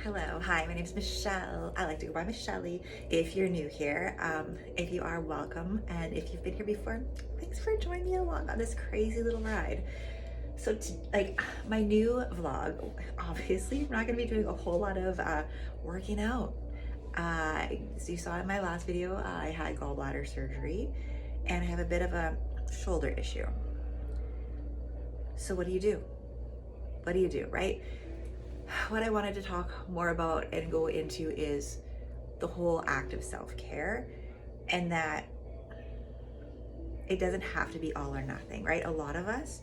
Hello, hi, my name is Michelle. I like to go by Michelle if you're new here. If you are, welcome. And if you've been here before, thanks for joining me along on this crazy little ride. So, my new vlog, obviously, I'm not going to be doing a whole lot of working out. As you saw in my last video, I had gallbladder surgery and I have a bit of a shoulder issue. So, what do you do? What do you do, right? What I wanted to talk more about and go into is the whole act of self-care, and that it doesn't have to be all or nothing, right? A lot of us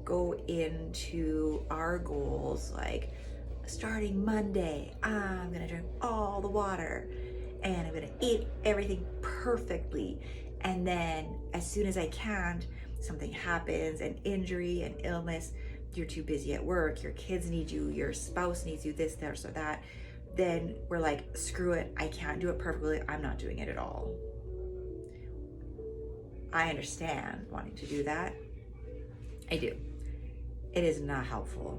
go into our goals like, starting Monday, I'm gonna drink all the water and I'm gonna eat everything perfectly. And then as soon as I can, something happens, an injury, an illness, you're too busy at work, your kids need you, your spouse needs you, this, that, or that. Then we're like, screw it, I can't do it perfectly, I'm not doing it at all. I understand wanting to do that. I do. It is not helpful.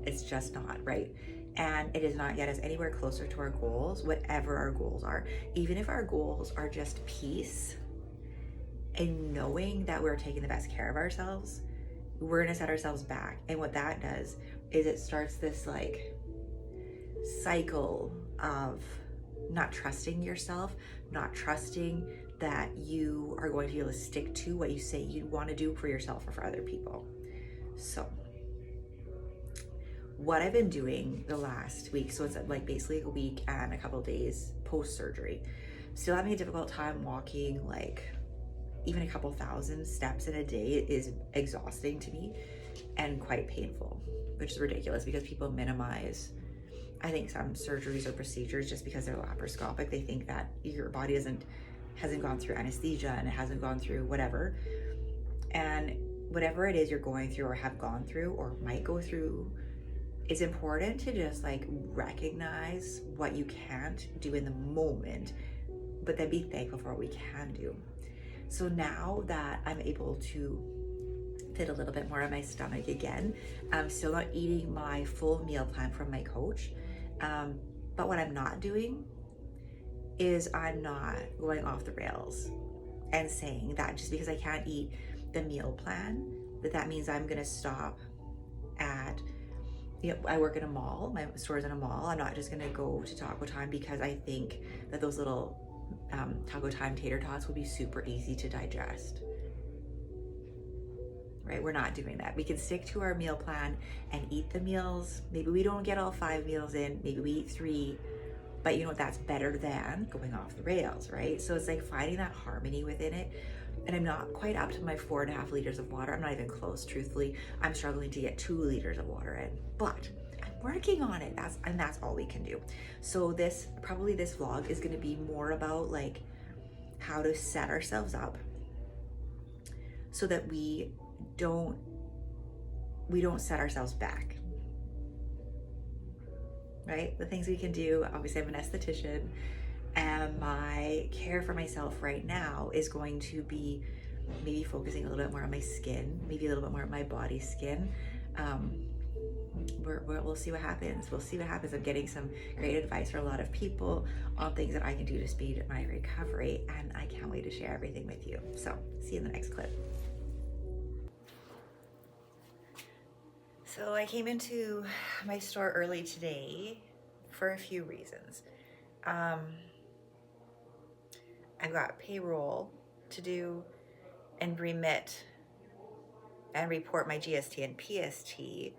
It's just not, right? And it does not get us anywhere closer to our goals, whatever our goals are. Even if our goals are just peace and knowing that we're taking the best care of ourselves, we're gonna set ourselves back. And what that does is it starts this like cycle of not trusting yourself, not trusting that you are going to be able to stick to what you say you want to do for yourself or for other people. So what I've been doing the last week, so it's like basically a week and a couple days post-surgery, still having a difficult time walking, like even a couple thousand steps in a day is exhausting to me and quite painful, which is ridiculous because people minimize, I think, some surgeries or procedures just because they're laparoscopic. They think that your body hasn't gone through anesthesia and it hasn't gone through whatever. And whatever it is you're going through or have gone through or might go through, it's important to just like recognize what you can't do in the moment, but then be thankful for what we can do. So now that I'm able to fit a little bit more on my stomach again, I'm still not eating my full meal plan from my coach. But what I'm not doing is I'm not going off the rails and saying that just because I can't eat the meal plan, that means I'm gonna stop at, I work in a mall, my store's in a mall. I'm not just gonna go to Taco Time because I think that those little Taco Time tater tots would be super easy to digest. Right? We're not doing that. We can stick to our meal plan and eat the meals. Maybe we don't get all 5 meals in, maybe we eat 3, but you know what, that's better than going off the rails, right? So it's like finding that harmony within it. And I'm not quite up to my 4.5 liters of water. I'm not even close, truthfully. I'm struggling to get 2 liters of water in, but I'm working on it. That's all we can do. So this vlog is gonna be more about like how to set ourselves up so that we don't set ourselves back, right? The things we can do, obviously I'm an esthetician, and my care for myself right now is going to be maybe focusing a little bit more on my skin, maybe a little bit more on my body skin. We'll see what happens. We'll see what happens. I'm getting some great advice from a lot of people on things that I can do to speed my recovery, and I can't wait to share everything with you. So see you in the next clip. So I came into my store early today for a few reasons. I've got payroll to do and remit and report my GST and PST,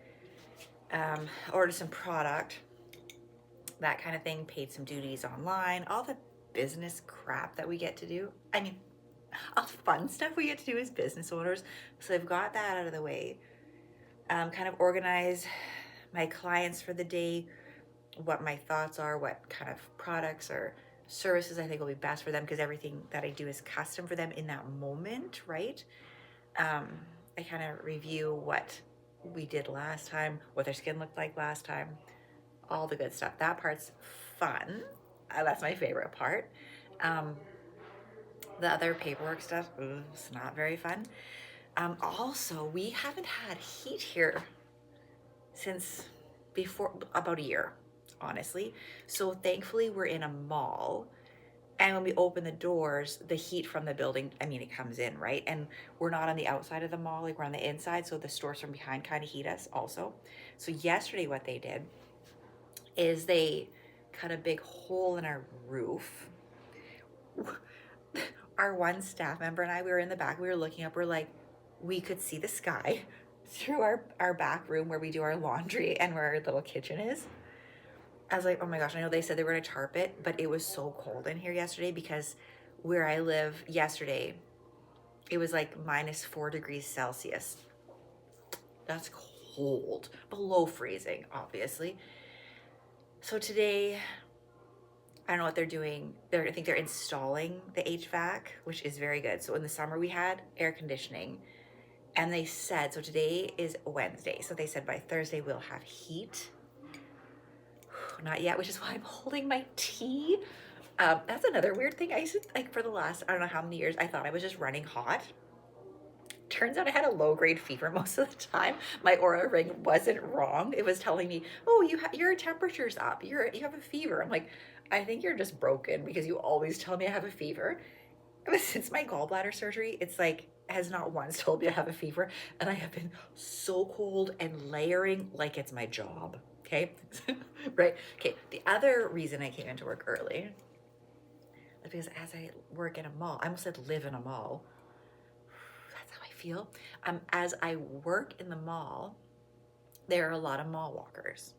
order some product, that kind of thing, paid some duties online, all the business crap that we get to do. I mean, all the fun stuff we get to do as business owners. So I've got that out of the way. Kind of organize my clients for the day, what my thoughts are, what kind of products or services I think will be best for them, because everything that I do is custom for them in that moment, right? I kind of review what we did last time, what their skin looked like last time, all the good stuff. That part's fun. That's my favorite part. The other paperwork stuff, it's not very fun. Also, we haven't had heat here since before about a year. honestly. So thankfully we're in a mall, and when we open the doors, the heat from the building, I mean, it comes in, right? And we're not on the outside of the mall, like we're on the inside, so the stores from behind kind of heat us also. So yesterday what they did is they cut a big hole in our roof. Our one staff member and I, we were in the back, we were looking up, we're like, we could see the sky through our back room where we do our laundry and where our little kitchen is. I was like, oh my gosh, I know they said they were gonna tarp it, but it was so cold in here yesterday because where I live yesterday, it was like -4 degrees Celsius. That's cold, below freezing, obviously. So today, I don't know what they're doing. I think they're installing the HVAC, which is very good. So in the summer we had air conditioning, and they said, so today is Wednesday, so they said by Thursday we'll have heat. Not yet, which is why I'm holding my tea. That's another weird thing. I used to, like, for the last, I don't know how many years, I thought I was just running hot. Turns out I had a low-grade fever most of the time. My Aura ring wasn't wrong. It was telling me, oh, your temperature's up. You have a fever. I'm like, I think you're just broken because you always tell me I have a fever. But since my gallbladder surgery, it's like, has not once told me I have a fever. And I have been so cold and layering like it's my job. Okay, right? Okay, the other reason I came into work early is because as I work in a mall, I almost said live in a mall. That's how I feel. As I work in the mall, there are a lot of mall walkers.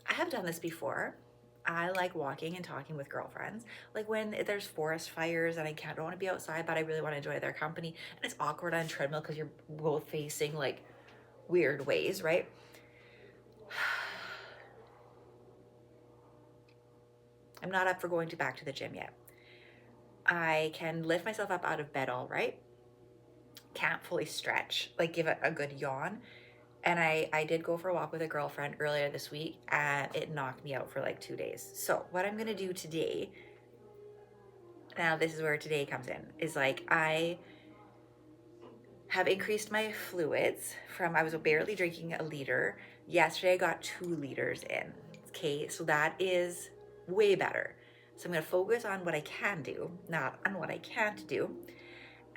I have done this before. I like walking and talking with girlfriends. Like when there's forest fires and I don't want to be outside, but I really want to enjoy their company. And it's awkward on a treadmill because you're both facing like weird ways, right? I'm not up for going back to the gym yet. I can lift myself up out of bed all right. Can't fully stretch, like give it a good yawn. And I did go for a walk with a girlfriend earlier this week and it knocked me out for like 2 days. So what I'm gonna do today, now this is where today comes in, is like I have increased my fluids from, I was barely drinking a liter. Yesterday I got 2 liters in. Okay, so that is way better. So I'm gonna focus on what I can do, not on what I can't do.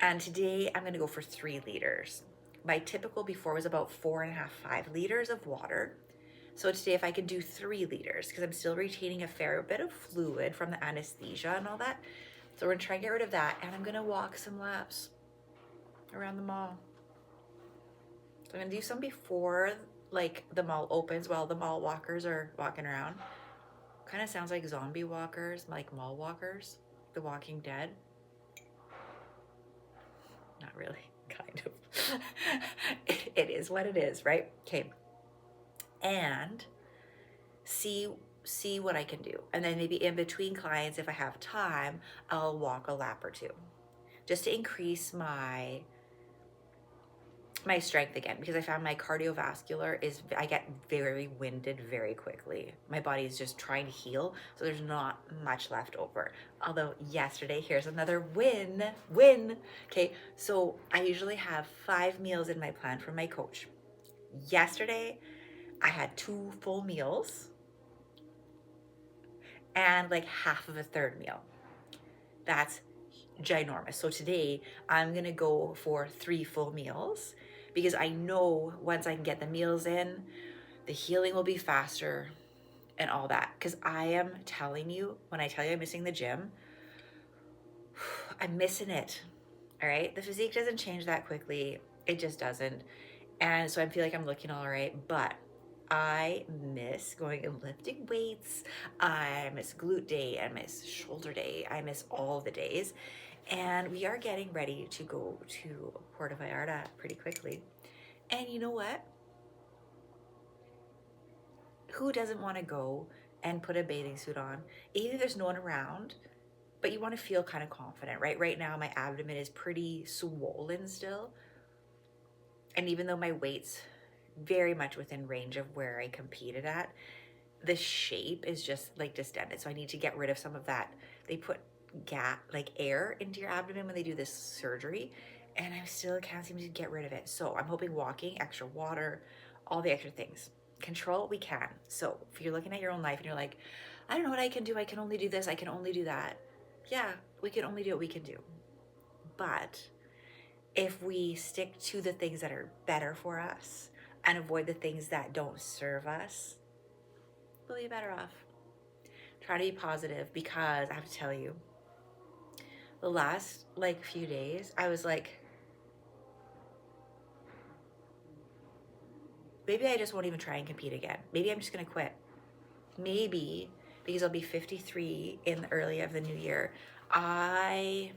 And today I'm gonna go for 3 liters. My typical before was about 4.5, 5 liters of water. So today if I could do 3 liters, because I'm still retaining a fair bit of fluid from the anesthesia and all that. So we're gonna try and get rid of that, and I'm gonna walk some laps around the mall. So I'm gonna do some before like the mall opens while the mall walkers are walking around. Kind of sounds like zombie walkers, like mall walkers, The Walking Dead. Not really, kind of. It is what it is, right? Okay. And see what I can do. And then maybe in between clients, if I have time, I'll walk a lap or 2 just to increase my strength again, because I found my cardiovascular is, I get very winded very quickly. My body is just trying to heal, so there's not much left over. Although yesterday, here's another win. Okay, so I usually have 5 meals in my plan from my coach. Yesterday, I had 2 full meals and like half of a third meal. That's ginormous. So today I'm gonna go for 3 full meals because I know once I can get the meals in, the healing will be faster and all that. Because I am telling you, when I tell you I'm missing the gym, I'm missing it. All right, the physique doesn't change that quickly. It just doesn't. And so I feel like I'm looking all right, but I miss going and lifting weights. I miss glute day. I miss shoulder day. I miss all the days. And we are getting ready to go to Puerto Vallarta pretty quickly. And you know what? Who doesn't want to go and put a bathing suit on? Either there's no one around, but you want to feel kind of confident, right? Right now, my abdomen is pretty swollen still. And even though my weight's very much within range of where I competed at, the shape is just like distended. So I need to get rid of some of that. They put like air into your abdomen when they do this surgery, and I still can't seem to get rid of it. So I'm hoping walking, extra water, all the extra things. Control what we can. So if you're looking at your own life and you're like, I don't know what I can do. I can only do this. I can only do that. Yeah, we can only do what we can do. But if we stick to the things that are better for us and avoid the things that don't serve us, we'll be better off. Try to be positive, because I have to tell you, the last few days, I was like, maybe I just won't even try and compete again. Maybe I'm just gonna quit. Maybe because I'll be 53 in the early of the new year. Maybe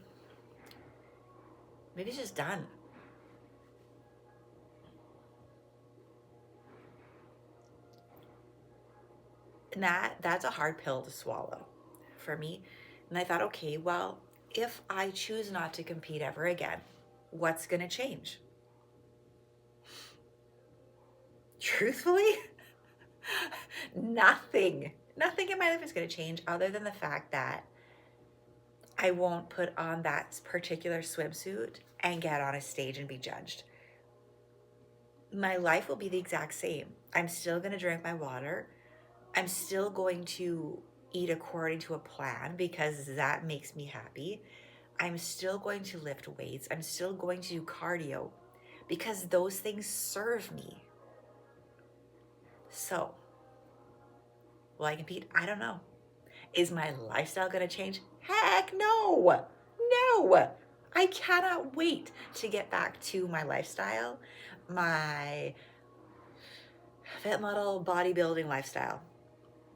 it's just done. And that's a hard pill to swallow for me. And I thought, okay, well, if I choose not to compete ever again, what's gonna change? Truthfully, nothing. Nothing in my life is gonna change other than the fact that I won't put on that particular swimsuit and get on a stage and be judged. My life will be the exact same. I'm still gonna drink my water. I'm still going to eat according to a plan because that makes me happy. I'm still going to lift weights. I'm still going to do cardio because those things serve me. So, will I compete? I don't know. Is my lifestyle going to change? Heck no. No. I cannot wait to get back to my lifestyle, my fit model bodybuilding lifestyle,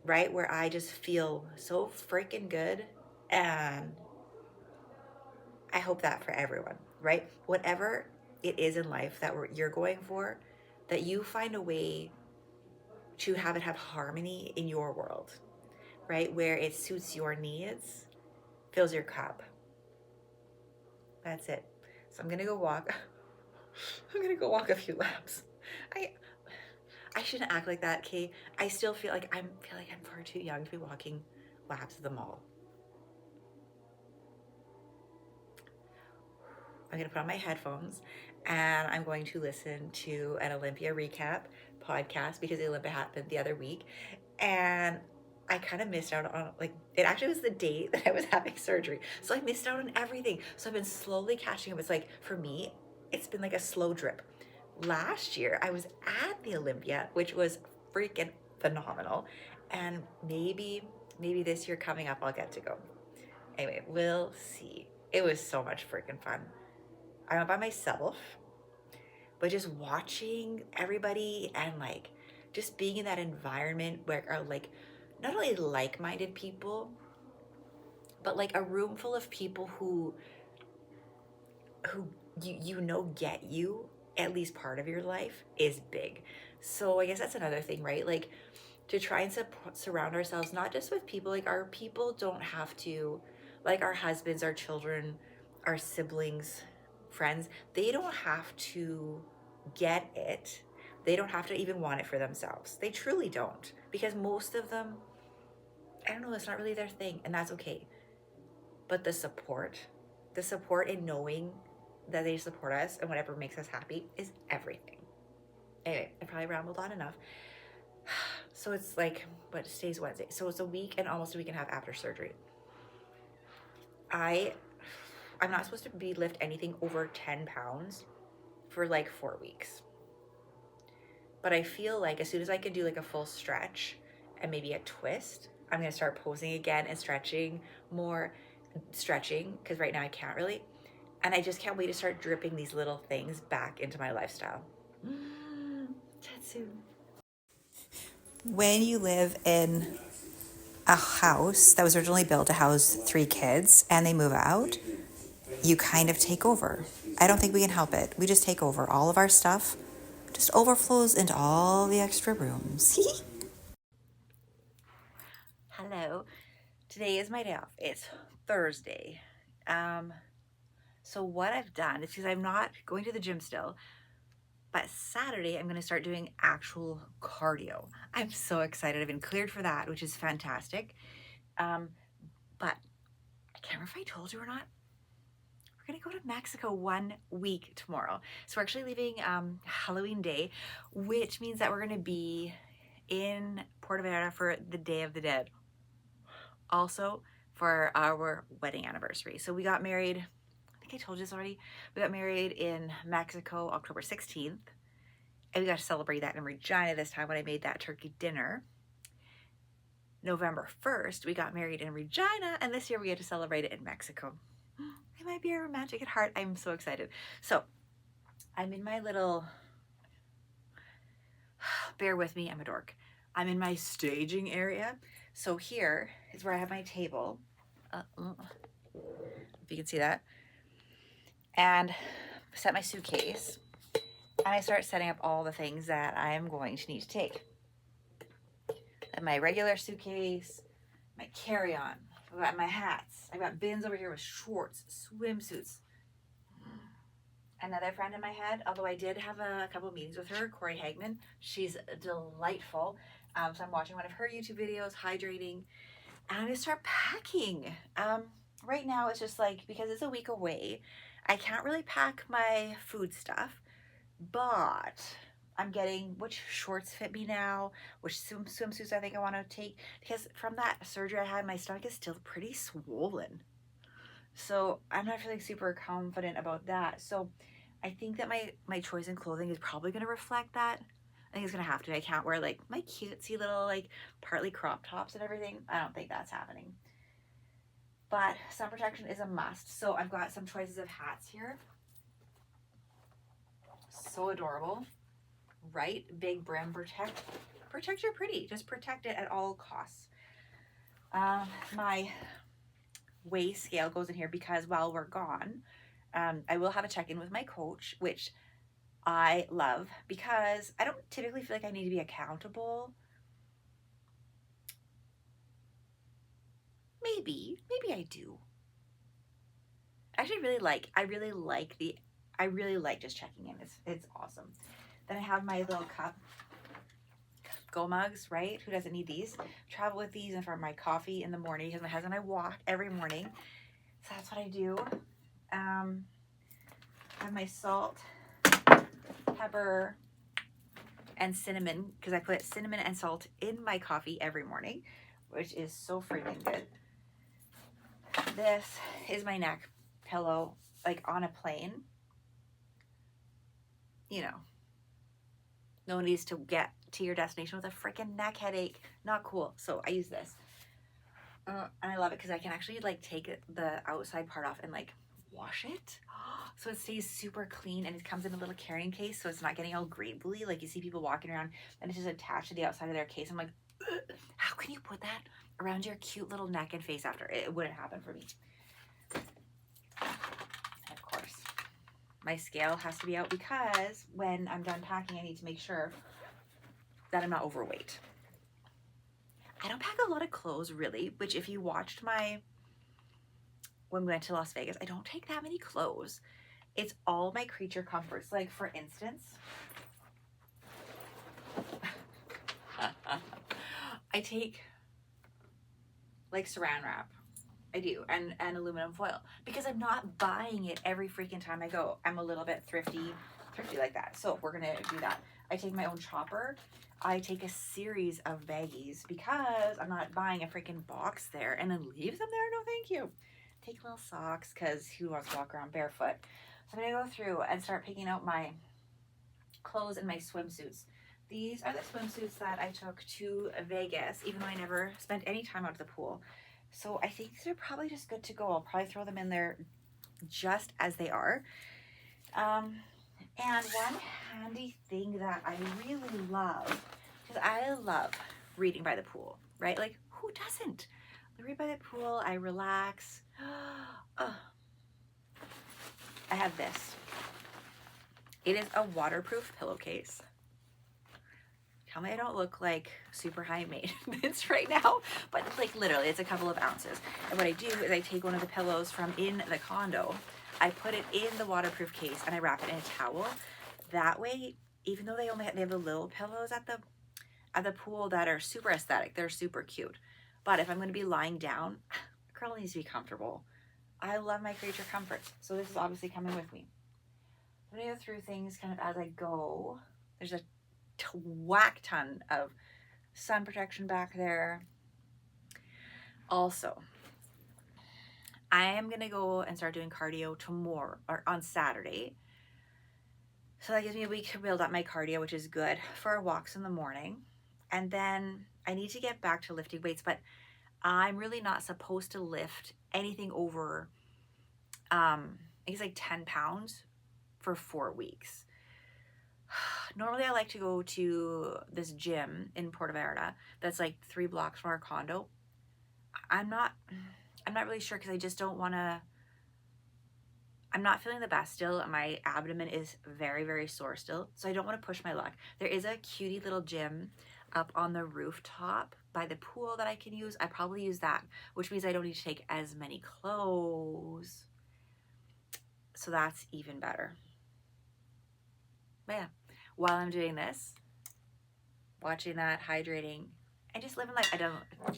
right? Where I just feel so freaking good. And I hope that for everyone, right? Whatever it is in life that you're going for, that you find a way to have it have harmony in your world, right? Where it suits your needs, fills your cup. That's it. So I'm gonna go walk. I'm gonna go walk a few laps. I shouldn't act like that, Kay. I still feel like I'm far too young to be walking laps at the mall. I'm gonna put on my headphones and I'm going to listen to an Olympia recap podcast because the Olympia happened the other week, and I kind of missed out on, it actually was the date that I was having surgery, so I missed out on everything. So I've been slowly catching up. It's like, for me, it's been like a slow drip. Last year I was at the Olympia, which was freaking phenomenal, and maybe this year coming up I'll get to go. Anyway, we'll see. It was so much freaking fun. I went by myself, but just watching everybody and just being in that environment where are not only like-minded people, but a room full of people who get you at least part of your life is big. So I guess that's another thing, right? To try and surround ourselves not just with people, our people don't have to, our husbands, our children, our siblings, friends, they don't have to get it. They don't have to even want it for themselves. They truly don't, because most of them, I don't know, it's not really their thing, and that's okay. But the support in knowing that they support us and whatever makes us happy is everything. Anyway, I probably rambled on enough. So it's today's Wednesday. So it's a week and almost a week and a half after surgery. I'm not supposed to lift anything over 10 pounds for 4 weeks. But I feel as soon as I can do a full stretch and maybe a twist, I'm going to start posing again and stretching, because right now I can't really. And I just can't wait to start dripping these little things back into my lifestyle. Tatsu. When you live in a house that was originally built to house 3 kids and they move out, you kind of take over. I don't think we can help it. We just take over. All of our stuff just overflows into all the extra rooms. Hello. Today is my day off. It's Thursday. So what I've done is, because I'm not going to the gym still, but Saturday I'm going to start doing actual cardio. I'm so excited. I've been cleared for that, which is fantastic. But I can't remember if I told you or not. we're gonna go to Mexico 1 week tomorrow. So we're actually leaving Halloween Day, which means that we're gonna be in Puerto Vallarta for the Day of the Dead. Also for our wedding anniversary. So we got married, I think I told you this already, we got married in Mexico October 16th, and we got to celebrate that in Regina this time when I made that turkey dinner. November 1st, we got married in Regina, and this year we get to celebrate it in Mexico. I might be a romantic at heart. I'm so excited. So I'm in my little, bear with me, I'm a dork. I'm in my staging area. So here is where I have my table. If you can see that. And set my suitcase. And I start setting up all the things that I am going to need to take. And my regular suitcase, my carry-on, I've got my hats. I've got bins over here with shorts, swimsuits. Another friend in my head, although I did have a couple of meetings with her, Corey Hagman. She's delightful. So I'm watching one of her YouTube videos, hydrating, and I'm gonna start packing. Right now it's just like, because it's a week away, I can't really pack my food stuff, but I'm getting which shorts fit me now, which swimsuits I think I want to take, because from that surgery I had, my stomach is still pretty swollen. So I'm not feeling super confident about that. So I think that my choice in clothing is probably going to reflect that. I think it's going to have to. I can't wear like my cutesy little like partly crop tops and everything. I don't think that's happening. But sun protection is a must. So I've got some choices of hats here. So adorable, right? Big brim, protect your pretty. Just protect it at all costs. My weigh scale goes in here because while we're gone, I will have a check-in with my coach, which I love because I don't typically feel like I need to be accountable. Maybe I do. Actually, I really like just checking in. It's awesome. Then I have my little Go mugs, right? Who doesn't need these? Travel with these and for my coffee in the morning because my husband and I walk every morning. So that's what I do. I have my salt, pepper, and cinnamon because I put cinnamon and salt in my coffee every morning, which is so freaking good. This is my neck pillow, like on a plane. You know, no one needs to get to your destination with a freaking neck headache. Not cool. So I use this. And I love it because I can actually like take the outside part off and like wash it. So it stays super clean and it comes in a little carrying case so it's not getting all greebly. Like you see people walking around and it's just attached to the outside of their case. I'm like, how can you put that around your cute little neck and face after? It wouldn't happen for me. And of course, my scale has to be out because when I'm done packing, I need to make sure that I'm not overweight. I don't pack a lot of clothes really, which if you watched when we went to Las Vegas, I don't take that many clothes. It's all my creature comforts. Like for instance, I take like saran wrap. I do, and aluminum foil because I'm not buying it every freaking time I go. I'm a little bit thrifty like that. So we're gonna do that. I take my own chopper. I take a series of baggies because I'm not buying a freaking box there and then leave them there. No, thank you. Take little socks because who wants to walk around barefoot? So I'm gonna go through and start picking out my clothes and my swimsuits. These are the swimsuits that I took to Vegas, even though I never spent any time out of the pool. So I think they're probably just good to go. I'll probably throw them in there just as they are. And one handy thing that I really love, because I love reading by the pool, right? Like who doesn't? I read by the pool, I relax. I have this. It is a waterproof pillowcase. Tell me I don't look like super high maintenance right now, but like literally it's a couple of ounces. And what I do is I take one of the pillows from in the condo, I put it in the waterproof case and I wrap it in a towel. That way, even though they have the little pillows at the pool that are super aesthetic, they're super cute. But if I'm going to be lying down, a girl needs to be comfortable. I love my creature comforts. So this is obviously coming with me. I'm going to go through things kind of as I go. There's a whack ton of sun protection back there. Also, I am going to go and start doing cardio tomorrow or on Saturday. So that gives me a week to build up my cardio, which is good for our walks in the morning. And then I need to get back to lifting weights, but I'm really not supposed to lift anything over, I think it's like 10 pounds for 4 weeks. Normally I like to go to this gym in Puerto Vallarta that's like 3 blocks from our condo. I'm not really sure because I just don't want to, I'm not feeling the best still. My abdomen is very, very sore still. So I don't want to push my luck. There is a cutie little gym up on the rooftop by the pool that I can use. I probably use that, which means I don't need to take as many clothes. So that's even better. But yeah, while I'm doing this, watching that, hydrating, and just living life. I done a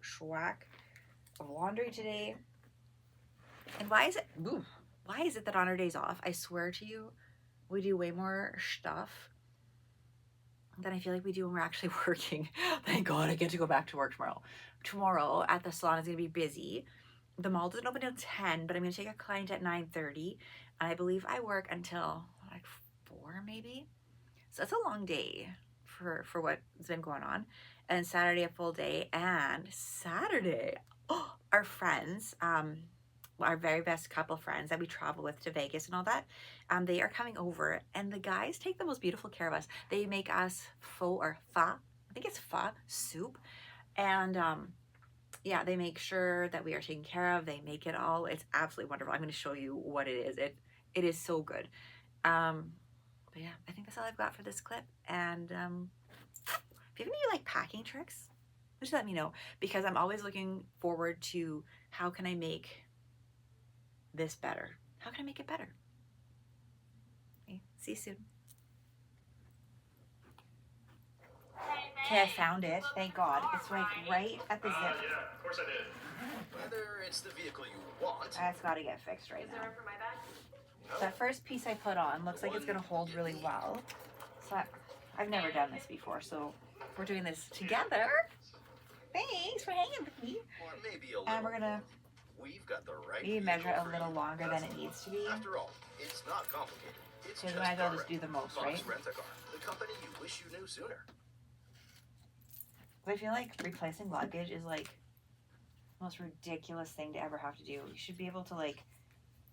schwack of laundry today. And why is it that on our days off, I swear to you, we do way more stuff than I feel like we do when we're actually working. Thank God I get to go back to work tomorrow. Tomorrow at the salon is going to be busy. The mall doesn't open until 10, but I'm going to take a client at 9:30. And I believe I work until like 4 maybe. So that's a long day for what's been going on. And Saturday a full day. And Saturday, our friends, our very best couple friends that we travel with to Vegas and all that, they are coming over, and the guys take the most beautiful care of us. They make us pho I think it's pho soup, and yeah, they make sure that we are taken care of. They make it all. It's absolutely wonderful. I'm going to show you what it is. It is so good. But yeah, I think that's all I've got for this clip. And if you have any like packing tricks, just let me know, because I'm always looking forward to how can I make this better? How can I make it better? Okay, see you soon. Okay, I found it. Thank God. It's like right at the zip. Yeah, of course I did. Whether it's the vehicle you want. That's got to get fixed right now. Is there room for my bag? No. That first piece I put on looks like it's going to hold really well. So I've never done this before, so we're doing this together. Thanks for hanging with me. Or maybe a little. And we're going to We've got the right maybe measure it a vehicle little for you. longer than it needs to be. After all, it's not complicated. It's Because just might as well car just do the most, rental. right? Fox Rent-A-Car, the company you wish you knew sooner. I feel like replacing luggage is like the most ridiculous thing to ever have to do. You should be able to like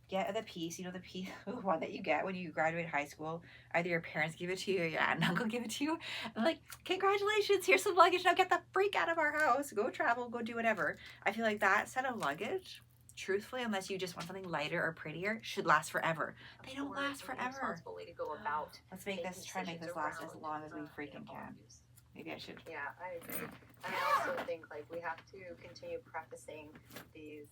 get the piece, the one that you get when you graduate high school. Either your parents give it to you or your aunt and uncle give it to you. And like, congratulations, here's some luggage. Now get the freak out of our house. Go travel, go do whatever. I feel like that set of luggage, truthfully, unless you just want something lighter or prettier, should last forever. They don't last forever. Responsible way to go about. Let's make this, try to make this last as long as we freaking can. Maybe I should. Yeah, I agree. And I also think like we have to continue practicing these,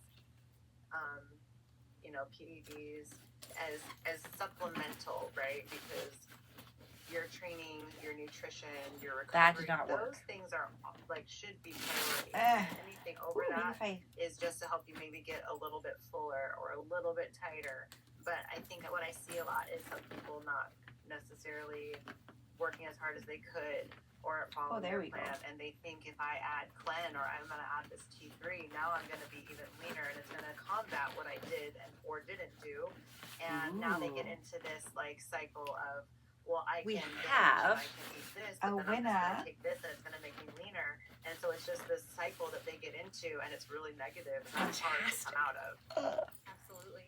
PEDs as supplemental, right? Because your training, your nutrition, your That recovery, did not work. those things are like should be priority. Anything over Maybe that if I is just to help you maybe get a little bit fuller or a little bit tighter. But I think what I see a lot is some people not necessarily working as hard as they could or following there their we go. plan, and they think if I add Clen or I'm going to add this T3, now I'm going to be even leaner and it's going to combat what I did or didn't do. And now they get Ooh. into this like cycle of, well, I We can binge have and I can eat this, a but then I'm just winner. going to take this and it's going to make me leaner. And so it's just this cycle that they get into, and it's really negative and it's hard to come out of. Absolutely.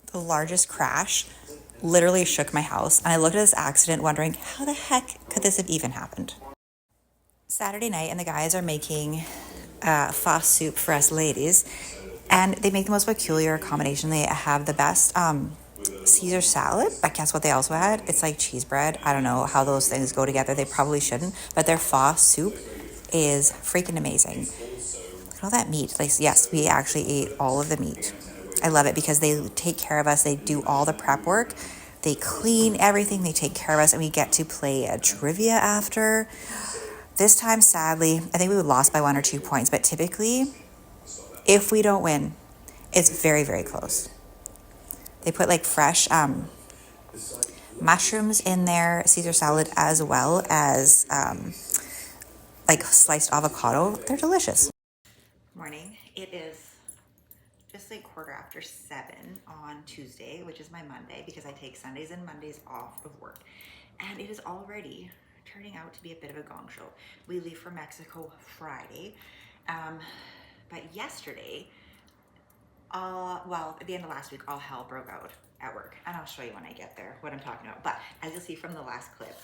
The largest crash literally shook my house, and I looked at this accident wondering how the heck could this have even happened. Saturday night, and the guys are making pho soup for us ladies, and they make the most peculiar combination. They have the best Caesar salad, but guess what they also had? It's like cheese bread. I don't know how those things go together. They probably shouldn't, but their pho soup is freaking amazing. Look at all that meat. Like, yes, we actually ate all of the meat. I love it because they take care of us. They do all the prep work. They clean everything. They take care of us, and we get to play a trivia after. This time, sadly, I think we lost by 1 or 2 points, but typically, if we don't win, It's very, very close. They put like fresh mushrooms in their Caesar salad as well as like sliced avocado. They're delicious. Morning. It is just like 7:15 on Tuesday, which is my Monday because I take Sundays and Mondays off of work. And it is already turning out to be a bit of a gong show. We leave for Mexico Friday. But yesterday, well, at the end of last week, all hell broke out at work. And I'll show you when I get there what I'm talking about. But as you'll see from the last clip,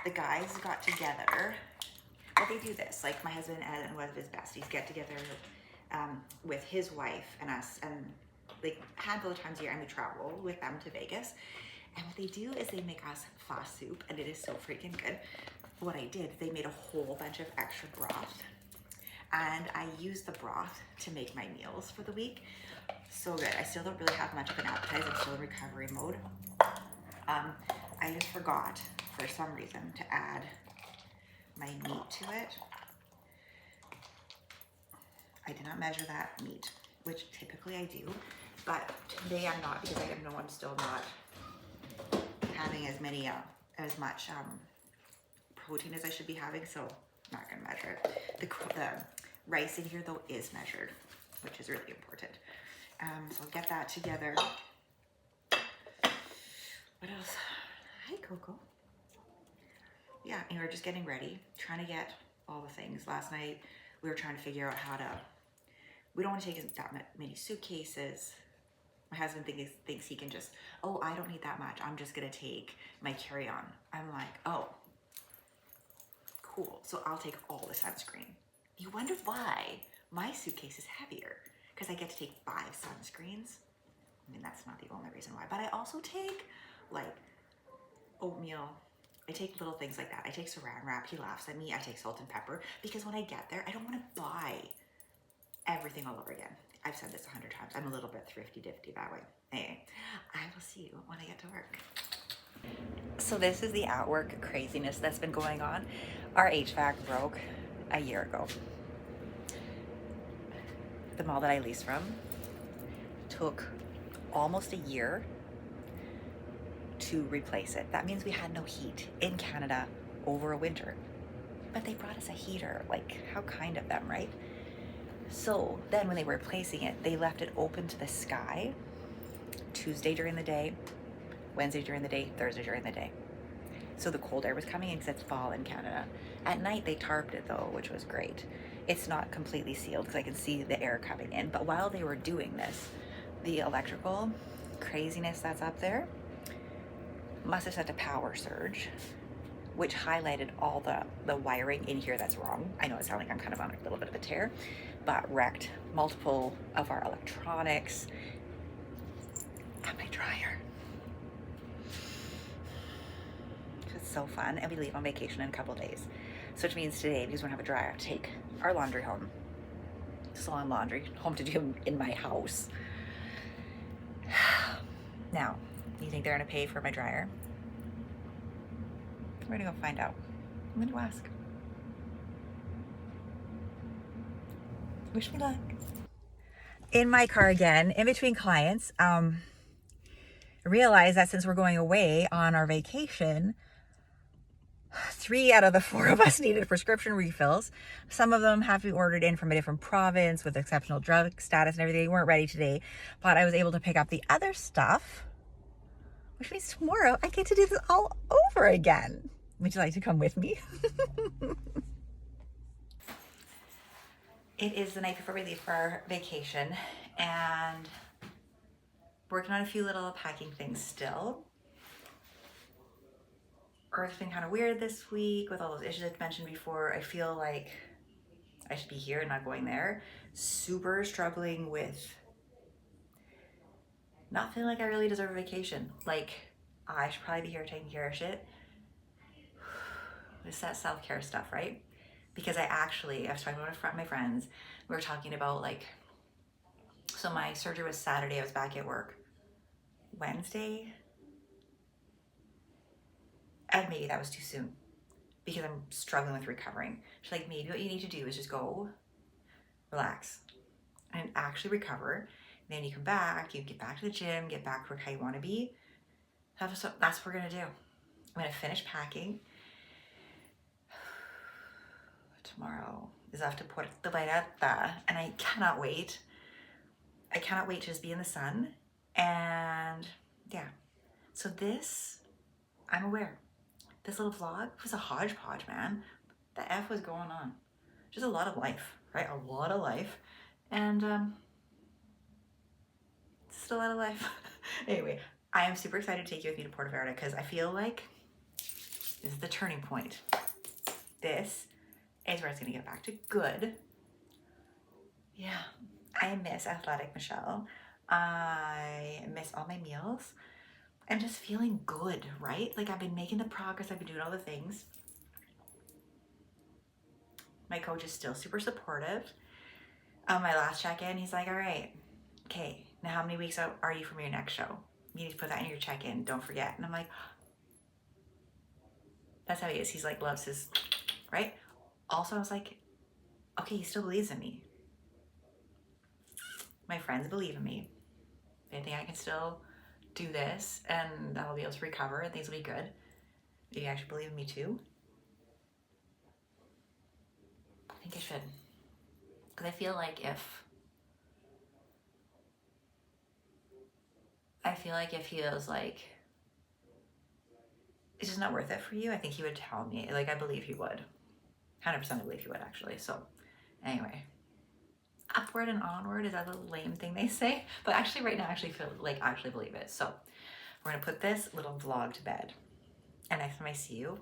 the guys got together. Well, they do this. Like my husband and one of his besties get together with his wife and us, and like a handful of times a year, and we travel with them to Vegas. And what they do is they make us pho soup, and it is so freaking good. What I did, they made a whole bunch of extra broth, and I used the broth to make my meals for the week. So good. I still don't really have much of an appetite. I'm still in recovery mode. I just forgot, for some reason, to add my meat to it. I did not measure that meat, which typically I do, but today I'm not because I know I'm still not having as much protein as I should be having, so I'm not gonna measure it. The rice in here though is measured, which is really important. So I'll get that together. What else? Hi, Coco. Yeah, and we're just getting ready, trying to get all the things. Last night we were trying to figure out how to. We don't want to take that many suitcases. My husband thinks he can just, oh, I don't need that much. I'm just gonna take my carry-on. I'm like, oh, cool. So I'll take all the sunscreen. You wonder why my suitcase is heavier? Because I get to take 5 sunscreens. I mean, that's not the only reason why, but I also take like oatmeal. I take little things like that. I take saran wrap. He laughs at me. I take salt and pepper because when I get there, I don't want to buy everything all over again. I've said this 100 times. I'm a little bit thrifty-difty that way. Anyway, I will see you when I get to work. So this is the at-work craziness that's been going on. Our HVAC broke a year ago. The mall that I leased from took almost a year to replace it. That means we had no heat in Canada over a winter. But they brought us a heater. Like, how kind of them, right? So then when they were replacing it, they left it open to the sky Tuesday during the day, Wednesday during the day, Thursday during the day. So the cold air was coming in because it's fall in Canada. At night they tarped it though, which was great. It's not completely sealed because I can see the air coming in. But while they were doing this, the electrical craziness that's up there must have sent a power surge, which highlighted all the wiring in here that's wrong. I know it sounds like I'm kind of on a little bit of a tear, but wrecked multiple of our electronics and my dryer. It's so fun, and we leave on vacation in a couple days. So which means today, because we don't have a dryer, I have to take our laundry home. Salon laundry home to do in my house. Now, you think they're gonna pay for my dryer? We're gonna go find out. I'm gonna ask. Wish me luck. In my car again, in between clients, realized that since we're going away on our vacation, 3 out of the 4 of us needed prescription refills. Some of them have to be ordered in from a different province with exceptional drug status and everything. They weren't ready today, but I was able to pick up the other stuff, which means tomorrow I get to do this all over again. Would you like to come with me? It is the night before we leave for our vacation, and working on a few little packing things still. Earth's been kind of weird this week with all those issues I've mentioned before. I feel like I should be here and not going there. Super struggling with not feeling like I really deserve a vacation. Like, I should probably be here taking care of shit. It's that self-care stuff, right? Because I was talking about my friends. We were talking about like, so my surgery was Saturday. I was back at work Wednesday. And maybe that was too soon because I'm struggling with recovering. She's like, maybe what you need to do is just go relax, and actually recover. And then you come back, you get back to the gym, get back to how you want to be. That's what we're going to do. I'm going to finish packing. Tomorrow is after Puerto Vallarta, and I cannot wait. I cannot wait to just be in the sun. And yeah, so this, I'm aware. This little vlog was a hodgepodge, man. The F was going on. Just a lot of life, right? A lot of life. And just a lot of life. Anyway, I am super excited to take you with me to Puerto Vallarta because I feel like this is the turning point. This is where it's gonna get back to good. Yeah, I miss athletic Michelle. I miss all my meals. I'm just feeling good, right? Like I've been making the progress, I've been doing all the things. My coach is still super supportive. On my last check-in, he's like, all right, okay, now how many weeks out are you from your next show? You need to put that in your check-in, don't forget. And I'm like, that's how he is. He's like, loves his, right? Also, I was like, okay, he still believes in me. My friends believe in me. They think I can still do this and I'll be able to recover and things will be good. Do you actually believe in me too? I think I should. Because I feel like if he was like, it's just not worth it for you, I think he would tell me. Like, I believe he would. 100% I believe he would, actually. So, anyway. Upward and onward, is that a lame thing they say? But actually, right now, I actually feel like I actually believe it. So, we're going to put this little vlog to bed. And next time I see you,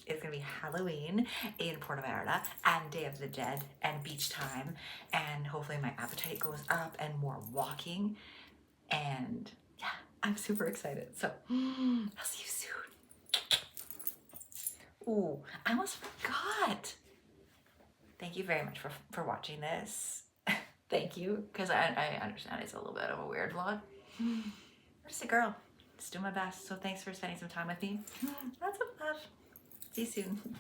it's going to be Halloween in Puerto Vallarta and Day of the Dead and beach time. And hopefully my appetite goes up and more walking. And yeah, I'm super excited. So I'll see you soon. Ooh, I almost forgot. Thank you very much for watching this. Thank you, because I understand it's a little bit of a weird vlog. I'm just a girl, just doing my best. So thanks for spending some time with me. Lots of love. See you soon.